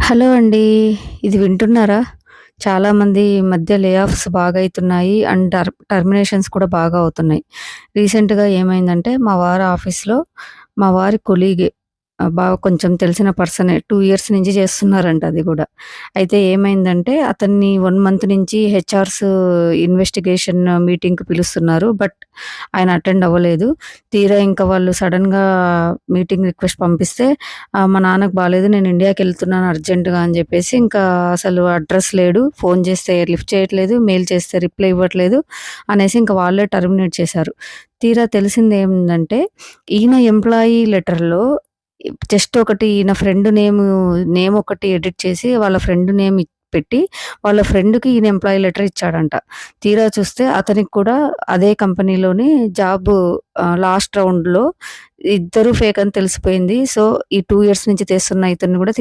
Hello అండి. ఇది వింటున్నారా? చాలామంది ఈ మధ్య లే ఆఫ్స్ బాగా అయితున్నాయి. అండ్ టర్మినేషన్స్ కూడా బాగా అవుతున్నాయి. రీసెంట్‌గా ఏమైందంటే మా వారి ఆఫీస్‌లో మా వారి కొలీగే బాగా కొంచెం తెలిసిన పర్సనే 2 ఇయర్స్ నుంచి చేస్తున్నారంట అది గూడా. అయితే ఏమైందంటే అతన్ని 1 మంత్ నుంచి హెచ్ఆర్స్ ఇన్వెస్టిగేషన్ మీటింగ్‌కి పిలుస్తున్నారు. బట్ ఆయన అటెండ్ అవ్వలేదు. తీరా ఇంకా వాళ్ళు సడెన్‌గా మీటింగ్ రిక్వెస్ట్ పంపిస్తే మా నాన్నకి బాలేదు. నేను ఇండియాకెళ్తున్నాను అర్జెంట్‌గా అని జెప్పేసి ఇంకా అసలు అడ్రెస్ లేడు. ఫోను చేస్తే లిఫ్ట్ చేయట్లేదు. మెయిల్ చేస్తే రిప్లై ఇవ్వట్లేదు అనేసి ఇంక వాళ్ళే టర్మినేట్ చేశారు. తీరా తెలిసిందేందంటే ఈయన ఎంప్లాయీ లెటర్‌లో జస్ట్ ఒకటి ఈయన ఫ్రెండ్ నేమ్ ఒకటి ఎడిట్ చేసి వాళ్ళ ఫ్రెండ్ నేమ్ పెట్టి వాళ్ళ ఫ్రెండ్‌కి ఈయన ఎంప్లాయీ లెటర్ ఇచ్చాడంట. తీరా చూస్తే అతనికి కూడా అదే కంపెనీలోనే జాబు లాస్ట్ రౌండ్‌లో ఇద్దరు ఫేక్ అని తెలిసిపోయింది. సో, ఈ 2 ఇయర్స్ నుంచి చేస్తున్న ఇతన్ని కూడా